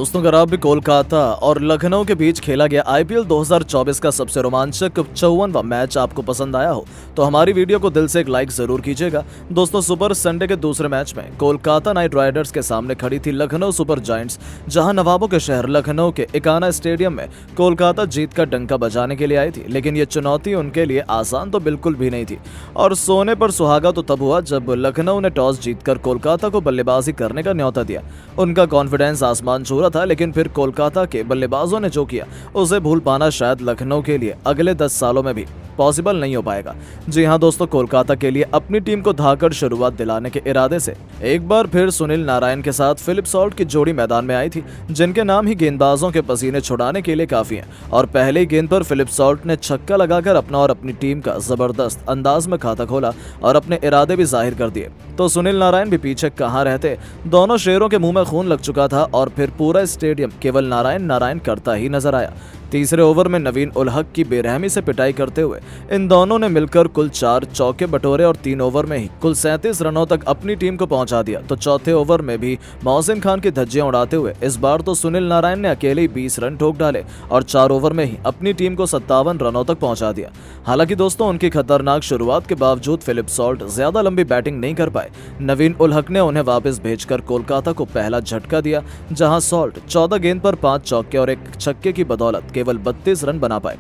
दोस्तों, अगर आप भी कोलकाता और लखनऊ के बीच खेला गया आईपीएल 2024 का सबसे रोमांचक 54वां मैच आपको पसंद आया हो तो हमारी वीडियो को दिल से एक लाइक जरूर कीजिएगा। दोस्तों, सुपर संडे के दूसरे मैच में कोलकाता नाइट राइडर्स के सामने खड़ी थी लखनऊ सुपर जायंट्स, जहां नवाबों के शहर लखनऊ के इकाना स्टेडियम में कोलकाता जीत का डंका बजाने के लिए आई थी। लेकिन ये चुनौती उनके लिए आसान तो बिल्कुल भी नहीं थी और सोने पर सुहागा तो तब हुआ जब लखनऊ ने टॉस जीतकर कोलकाता को बल्लेबाजी करने का न्योता दिया। उनका कॉन्फिडेंस आसमान छू रहा था, लेकिन फिर कोलकाता के बल्लेबाजों ने जो किया उसे भूल पाना शायद लखनऊ के लिए अगले 10 सालों में भी पॉसिबल नहीं हो पाएगा। जी हां दोस्तों, कोलकाता के लिए अपनी टीम को धाकड़ शुरुआत दिलाने के इरादे से एक बार फिर सुनील नारायण के साथ फिलिप सॉल्ट की जोड़ी मैदान में आई थी, जिनके नाम ही गेंदबाजों के पसीने छुड़ाने के लिए काफी हैं। और पहले ही गेंद पर फिलिप सॉल्ट ने छक्का लगाकर अपना और अपनी टीम का जबरदस्त अंदाज में खाता खोला और अपने इरादे भी जाहिर कर दिए। तो सुनील नारायण भी पीछे कहाँ रहते, दोनों शेरों के मुंह में खून लग चुका था और फिर पूरा स्टेडियम केवल नारायण नारायण करता ही नजर आया। तीसरे ओवर में नवीन उल हक की बेरहमी से पिटाई करते हुए इन दोनों ने मिलकर कुल 4 चौके बटोरे और 3 ओवर में ही कुल 37 रनों तक अपनी टीम को पहुंचा दिया। तो चौथे ओवर में भी मोहसिन खान की धज्जियां उड़ाते हुए इस बार तो सुनील नारायण ने अकेले ही 20 रन ठोक डाले और 4 ओवर में ही अपनी टीम को 57 रनों तक पहुंचा दिया। हालांकि दोस्तों, उनकी खतरनाक शुरुआत के बावजूद फिलिप सॉल्ट ज्यादा लंबी बैटिंग नहीं कर पाए। नवीन उल हक ने उन्हें वापस भेजकर कोलकाता को पहला झटका दिया, जहां सॉल्ट 14 गेंद पर 5 चौके और 1 छक्के की बदौलत केवल 32 रन बना पाए।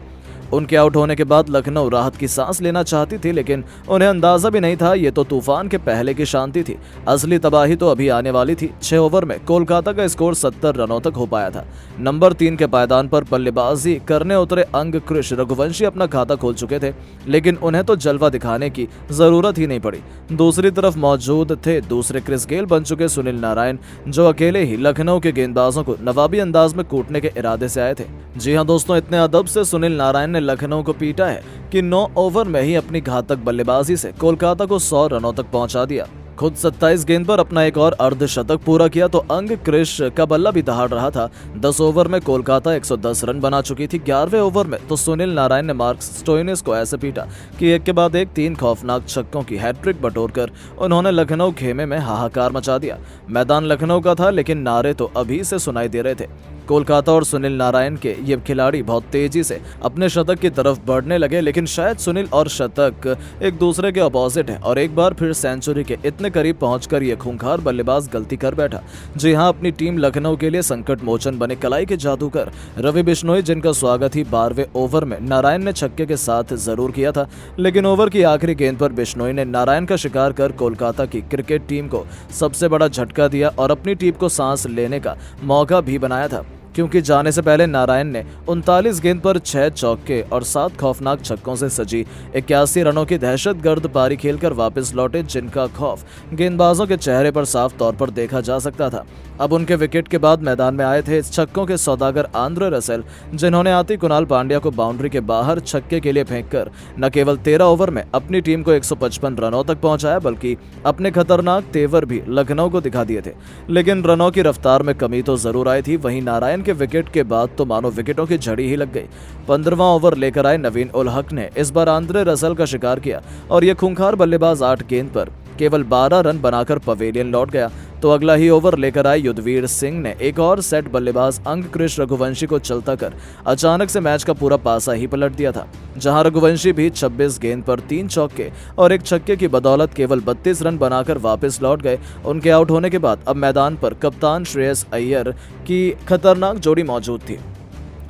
उनके आउट होने के बाद लखनऊ राहत की सांस लेना चाहती थी, लेकिन उन्हें अंदाजा भी नहीं था ये तो तूफान के पहले की शांति थी। असली तबाही तो अभी आने वाली थी। 6 ओवर में कोलकाता का स्कोर 70 रनों तक हो पाया था। नंबर 3 के पायदान पर बल्लेबाजी करने उतरे अंग कृष रघुवंशी अपना खाता खोल चुके थे, लेकिन उन्हें तो जलवा दिखाने की जरूरत ही नहीं पड़ी। दूसरी तरफ मौजूद थे दूसरे क्रिस गेल बन चुके सुनील नारायण, जो अकेले ही लखनऊ के गेंदबाजों को नवाबी अंदाज में कूटने के इरादे से आए थे। जी हाँ दोस्तों, इतने अदब से सुनील नारायण ने लखनऊ को पीटा है कि 9 ओवर में ही अपनी घातक बल्लेबाजी से कोलकाता को 100 रनों तक पहुंचा दिया। खुद 27 गेंद पर अपना एक और अर्धशतक पूरा किया तो अंग क्रिश का बल्ला भी दहाड़ रहा था। 10 ओवर में कोलकाता 110 रन बना चुकी थी। 11वें ओवर में तो सुनील नारायण ने मार्क स्टोइनिस को ऐसे पीटा कि एक के बाद एक 3 खौफनाक छक्कों की हैट्रिक बटोरकर उन्होंने लखनऊ खेमे में हाहाकार मचा दिया। मैदान लखनऊ का था, लेकिन नारे तो अभी से सुनाई दे रहे थे। कोलकाता और सुनील नारायण के ये खिलाड़ी बहुत तेजी से अपने शतक की तरफ बढ़ने लगे, लेकिन शायद सुनील और शतक एक दूसरे के अपोजिट हैं और एक बार फिर सेंचुरी के इतने करीब पहुंचकर ये खूंखार बल्लेबाज गलती कर बैठा। जी हां, अपनी टीम लखनऊ के लिए संकट मोचन बने कलाई के जादूगर रवि बिश्नोई, जिनका स्वागत ही 12वें ओवर में नारायण ने छक्के के साथ जरूर किया था, लेकिन ओवर की आखिरी गेंद पर बिश्नोई ने नारायण का शिकार कर कोलकाता की क्रिकेट टीम को सबसे बड़ा झटका दिया और अपनी टीम को सांस लेने का मौका भी बनाया था, क्योंकि जाने से पहले नारायण ने 39 गेंद पर 6 चौके और 7 खौफनाक छक्कों से सजी 81 रनों की दहशतगर्द पारी खेलकर वापस लौटे, जिनका खौफ गेंदबाजों के चेहरे पर साफ तौर पर देखा जा सकता था। अब उनके विकेट के बाद मैदान में आए थे छक्कों के सौदागर आंद्रे रसेल, जिन्होंने आती कुणाल पांड्या को बाउंड्री के बाहर छक्के के लिए फेंककर न केवल 13 ओवर में अपनी टीम को 155 रनों तक पहुंचाया, बल्कि अपने खतरनाक तेवर भी लखनऊ को दिखा दिए थे। लेकिन रनों की रफ्तार में कमी तो जरूर आई थी। वहीं नारायण के विकेट के बाद तो मानो विकेटों की झड़ी ही लग गई। 15वां ओवर लेकर आए नवीन उल हक ने इस बार आंद्रे रसेल का शिकार किया और ये खूंखार बल्लेबाज 8 गेंद पर केवल 12 रन बनाकर पवेलियन लौट गया। तो अगला ही ओवर लेकर आए युद्धवीर सिंह ने एक और सेट बल्लेबाज अंग कृष रघुवंशी को चलता कर अचानक से मैच का पूरा पासा ही पलट दिया था, जहां रघुवंशी भी 26 गेंद पर 3 चौके और 1 छक्के की बदौलत केवल 32 रन बनाकर वापस लौट गए। उनके आउट होने के बाद अब मैदान पर कप्तान श्रेयस अय्यर की खतरनाक जोड़ी मौजूद थी।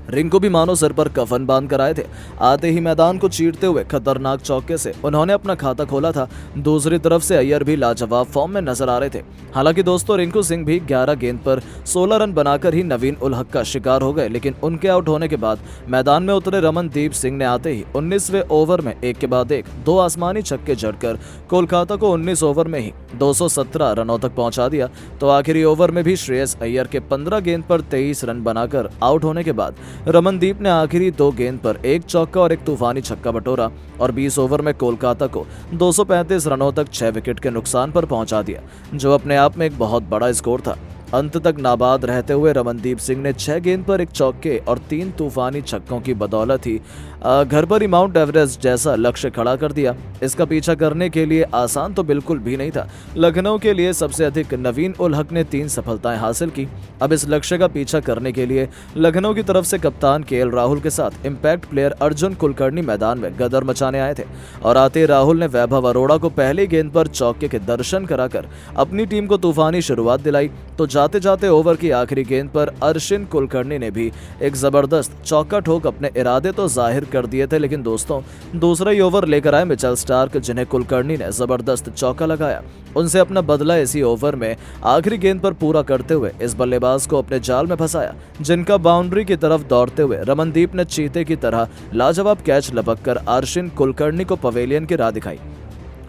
रिंकू भी मानो सिर पर कफन बांध कर आए थे। आते ही मैदान को चीरते हुए खतरनाक चौके से उन्होंने अपना खाता खोला था। दूसरी तरफ से अय्यर भी लाजवाब फॉर्म में नजर आ रहे थे। हालांकि दोस्तों, रिंकू सिंह भी 11 गेंद पर 16 रन बनाकर ही नवीन उल हक का शिकार हो गए, लेकिन उनके आउट होने के बाद मैदान में उतरे रमनदीप सिंह ने आते ही 19वें ओवर में एक के बाद एक 2 आसमानी छक्के जड़कर कोलकाता को 19 ओवर में ही 217 रनों तक पहुंचा दिया। तो आखिरी ओवर में भी श्रेयस अय्यर के 15 गेंद पर 23 रन बनाकर आउट होने के बाद रमनदीप ने आखिरी 2 गेंद पर 1 चौका और 1 तूफानी छक्का बटोरा और 20 ओवर में कोलकाता को 235 रनों तक 6 विकेट के नुकसान पर पहुंचा दिया, जो अपने आप में एक बहुत बड़ा स्कोर था। अंत तक नाबाद रहते हुए रमनदीप सिंह ने 6 गेंद पर 1 चौके और 3 तूफानी छक्कों की बदौलत ही घर पर ही माउंट एवरेस्ट जैसा लक्ष्य खड़ा कर दिया। इसका पीछा करने के लिए आसान तो बिल्कुल भी नहीं था। लखनऊ के लिए सबसे अधिक नवीन उल हक ने 3 सफलताएं हासिल की। अब इस लक्ष्य का पीछा करने के लिए लखनऊ की तरफ से कप्तान केएल राहुल के साथ इम्पैक्ट प्लेयर अर्जुन कुलकर्णी मैदान में गदर मचाने आए थे और आते राहुल ने वैभव अरोड़ा को पहली गेंद पर चौके के दर्शन कराकर अपनी टीम को तूफानी शुरुआत दिलाई। तो जाते जाते ओवर की आखिरी गेंद पर अर्शिन कुलकर्णी ने भी एक जबरदस्त चौका ठोक अपने इरादे तो जाहिर कर दिए थे। लेकिन दोस्तों, दूसरा ही ओवर लेकर आए मिचेल स्टार्क, जिन्हें कुलकर्णी ने जबरदस्त चौका लगाया। उनसे अपना बदला इसी ओवर में आखिरी गेंद पर पूरा करते हुए इस बल्लेबाज को अपने जाल में फंसाया, जिनका बाउंड्री की तरफ दौड़ते हुए रमनदीप ने चीते की तरह लाजवाब कैच लपककर अर्शिन कुलकर्णी को पवेलियन की राह दिखाई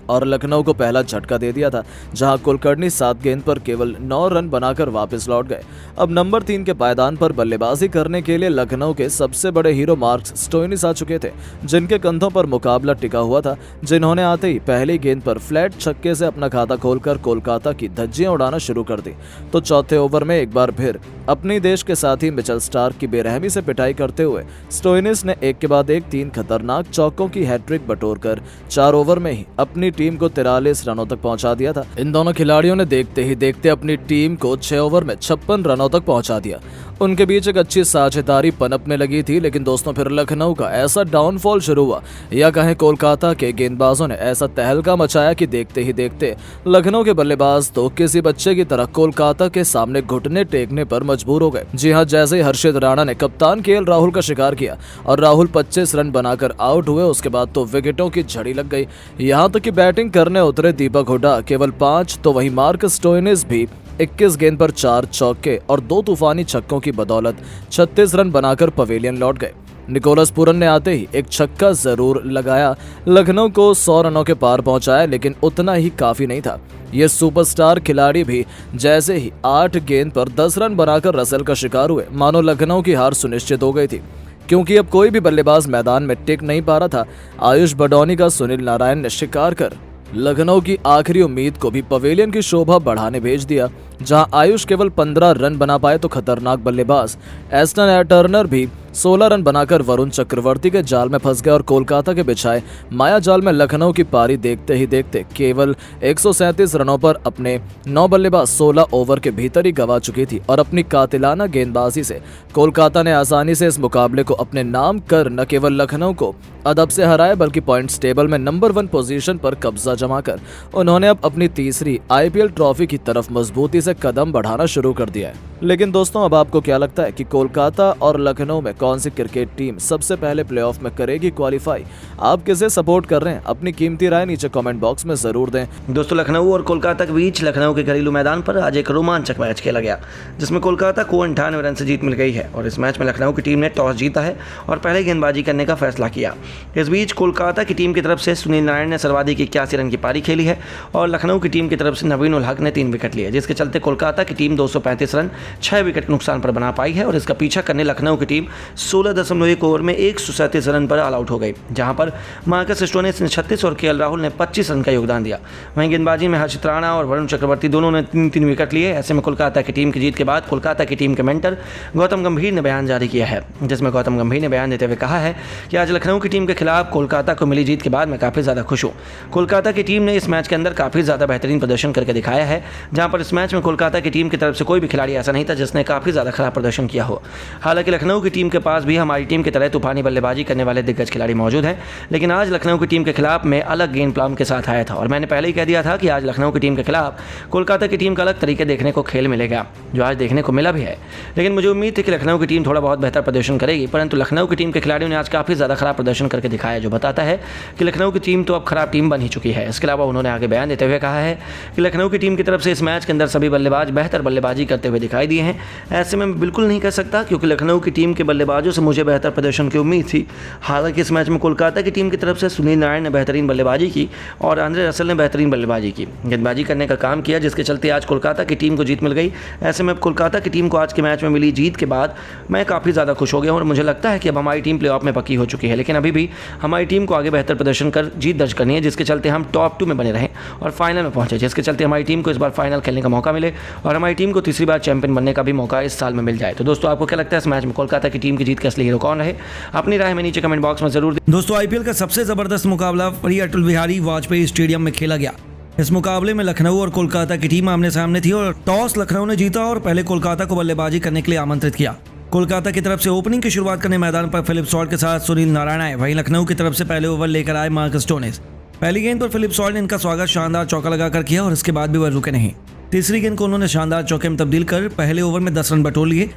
और लखनऊ को पहला झटका दे दिया था, जहां कुलकर्णी 7 गेंद पर केवल 9 रन बनाकर वापस लौट गए। अब नंबर 3 के पायदान पर बल्लेबाजी करने के लिए लखनऊ के सबसे बड़े हीरो मार्कस स्टोइनिस आ चुके थे, जिनके कंधों पर मुकाबला टिका हुआ था, जिन्होंने आते ही पहली गेंद पर फ्लैट छक्के से अपना खाता खोलकर कोलकाता की धज्जियां उड़ाना शुरू कर दी। तो चौथे ओवर में एक बार फिर अपने देश के साथी मिचेल स्टार्क की बेरहमी से पिटाई करते हुए स्टोइनिस ने एक के बाद एक 3 खतरनाक चौकों की हैट्रिक बटोरकर 4 ओवर में ही अपनी टीम को 43 रनों तक पहुंचा दिया था। इन दोनों खिलाड़ियों ने देखते ही देखते अपनी टीम को 6 ओवर में 56 रनों तक पहुंचा दिया। उनके बीच एक अच्छी साझेदारी पनपने लगी थी। लेकिन दोस्तों, फिर लखनऊ का ऐसा डाउनफॉल शुरू हुआ, या कहें कोलकाता के गेंदबाजों ने ऐसा तहलका मचाया कि देखते ही देखते लखनऊ के बल्लेबाज तो किसी बच्चे की तरह कोलकाता के सामने घुटने टेकने पर मजबूर हो गए। जी हां, जैसे ही हर्षित राणा ने कप्तान केएल राहुल का शिकार किया और राहुल 25 रन बनाकर आउट हुए, उसके बाद तो विकेटों की झड़ी लग गई। यहां तक कि बैटिंग करने उतरे दीपक हुड्डा केवल 5, तो वहीं मार्कस स्टोइनिस भी 21 गेंद पर 4 चौके और 2 तूफानी छक्कों की बदौलत 36 रन बनाकर पवेलियन लौट गए। निकोलस पूरन ने आते ही एक छक्का जरूर लगाया, लखनऊ को 100 रनों के पार पहुंचाया, लेकिन उतना ही काफी नहीं था। ये सुपरस्टार खिलाड़ी भी जैसे ही 8 गेंद पर 10 रन बनाकर रसेल का शिकार हुए, मानो लखनऊ की हार सुनिश्चित हो गई थी, क्योंकि अब कोई भी बल्लेबाज मैदान में टिक नहीं पा रहा था। आयुष बडौनी का सुनील नारायण ने शिकार कर लखनऊ की आखिरी उम्मीद को भी पवेलियन की शोभा बढ़ाने भेज दिया, जहां आयुष केवल 15 रन बना पाए तो खतरनाक बल्लेबाज एस्टन टर्नर भी 16 रन बनाकर वरुण चक्रवर्ती के जाल में फंस गए और कोलकाता के बिछाए माया जाल में लखनऊ की पारी देखते ही देखते केवल 137 रनों पर अपने 9 बल्लेबाज 16 ओवर के भीतर ही गंवा चुकी थी और अपनी कातिलाना गेंदबाजी से कोलकाता ने आसानी से इस मुकाबले को अपने नाम कर न केवल लखनऊ को अदब से हराया, बल्कि पॉइंट्स टेबल में नंबर 1 पोजीशन पर कब्जा जमाकर उन्होंने अब अपनी तीसरी आईपीएल ट्रॉफी की तरफ मजबूती से कदम बढ़ाना शुरू कर दिया है। लेकिन दोस्तों, अब आपको क्या लगता है कि कोलकाता और लखनऊ में कौन सी क्रिकेट टीम सबसे पहले प्लेऑफ में करेगी क्वालिफाई? आप किसे सपोर्ट कर रहे हैं? अपनी कीमती राय नीचे कमेंट बॉक्स में जरूर दें। दोस्तों, लखनऊ और कोलकाता के बीच लखनऊ के घरेलू मैदान पर आज एक रोमांचक मैच खेला गया, जिसमें कोलकाता को 98 रन से जीत मिल गई है और इस मैच में लखनऊ की टीम ने टॉस जीता है और पहले गेंदबाजी करने का फैसला किया। इस बीच कोलकाता की टीम की तरफ से सुनील नारायण ने सर्वाधिक 81 रन की पारी खेली है और लखनऊ की टीम की तरफ से नवीन उल हक ने 3 विकेट लिए, जिसके चलते कोलकाता की टीम 235 रन 6 विकेट नुकसान पर बना पाई है और इसका पीछा करने लखनऊ की टीम 16.1 ओवर में 137 रन पर ऑल आउट हो गई, जहां पर मार्कस स्टोइनिस ने 36 और केएल राहुल ने 25 रन का योगदान दिया। वहीं गेंदबाजी में हर्षित राणा और वरुण चक्रवर्ती दोनों ने 3-3 विकेट लिए। ऐसे में कोलकाता की टीम की जीत के बाद कोलकाता की टीम के मेंटर गौतम गंभीर ने बयान जारी किया है, जिसमें गौतम गंभीर ने बयान देते हुए कहा है कि आज लखनऊ की टीम के खिलाफ कोलकाता को मिली जीत के बाद मैं काफ़ी ज़्यादा खुश हूँ। कोलकाता की टीम ने इस मैच के अंदर काफ़ी ज़्यादा बेहतरीन प्रदर्शन करके दिखाया है, जहां पर इस मैच में कोलकाता की टीम की तरफ से कोई भी खिलाड़ी ऐसा नहीं था जिसने काफ़ी ज़्यादा खराब प्रदर्शन किया हो। हालांकि लखनऊ की टीम के पास भी हमारी टीम की तरह तूफानी बल्लेबाजी करने वाले दिग्गज खिलाड़ी मौजूद हैं, लेकिन आज लखनऊ की टीम के खिलाफ मैं अलग गेम प्लान के साथ आया था और मैंने पहले ही कह दिया था कि आज लखनऊ की टीम के खिलाफ कोलकाता की टीम का अलग तरीके देखने को खेल मिलेगा, जो आज देखने को मिला भी है। लेकिन मुझे उम्मीद थी कि लखनऊ की टीम थोड़ा बहुत बेहतर प्रदर्शन करेगी, परंतु लखनऊ की टीम के खिलाड़ियों ने आज काफ़ी ज़्यादा खराब प्रदर्शन करके दिखाया, जो बताता है कि लखनऊ की टीम तो अब खराब टीम बन ही चुकी है। इसके अलावा उन्होंने आगे बयान देते हुए कहा है कि लखनऊ की टीम की तरफ से इस मैच के अंदर सभी बल्लेबाज बेहतर बल्लेबाजी करते हुए दिखाई दिए हैं। ऐसे में मैं बिल्कुल नहीं कह सकता, क्योंकि लखनऊ की टीम के बल्लेबाजों से मुझे बेहतर प्रदर्शन की उम्मीद थी। हालांकि इस मैच में कोलकाता की टीम की तरफ से सुनील नारायण ने बेहतरीन बल्लेबाजी की और आंद्रे रसेल ने बेहतरीन बल्लेबाजी की, गेंदबाजी करने का काम किया, जिसके चलते आज कोलकाता की टीम को जीत मिल गई। ऐसे में कोलकाता की टीम को आज के मैच में मिली जीत के बाद मैं काफ़ी ज़्यादा खुश हो गया और मुझे लगता है कि अब हमारी टीम प्लेऑफ में पक्की हो चुकी है। लेकिन अभी भी हमारी टीम को आगे बेहतर प्रदर्शन कर जीत दर्ज करनी है, जिसके चलते हम टॉप 2 में बने रहें और फाइनल में पहुंचे, जिसके चलते हमारी टीम को इस बार फाइनल खेलने का मौका मिले और हमारी टीम को तीसरी बार चैंपियन बनने का भी मौका इस साल में मिल जाए। तो दोस्तों, आपको क्या लगता है इस मैच में कोलकाता की टीम की की जीत के असली हीरो कौन रहे? अपनी राय में नीचे कमेंट बॉक्स में जरूर दें। दोस्तों, आईपीएल का सबसे जबरदस्त मुकाबला फ्री अटल बिहारी वाजपेयी स्टेडियम में खेला गया। इस मुकाबले में लखनऊ और कोलकाता की टीम आमने सामने थी और टॉस लखनऊ ने जीता और पहले कोलकाता को बल्लेबाजी करने के लिए आमंत्रित किया। कोलकाता की तरफ से ओपनिंग की शुरुआत करने मैदान पर फिलिप सॉल्ट के साथ सुनील नारायण आए। वहीं लखनऊ की तरफ से पहले ओवर लेकर आए मार्कस स्टोनिस। पहली गेंद पर फिलिप सॉल्ट ने इनका स्वागत शानदार चौका लगाकर किया और इसके बाद भी वह रुके नहीं। तीसरी गेंद को उन्होंने शानदार चौके में तब्दील कर पहले ओवर में 10 रन बटोर लिए।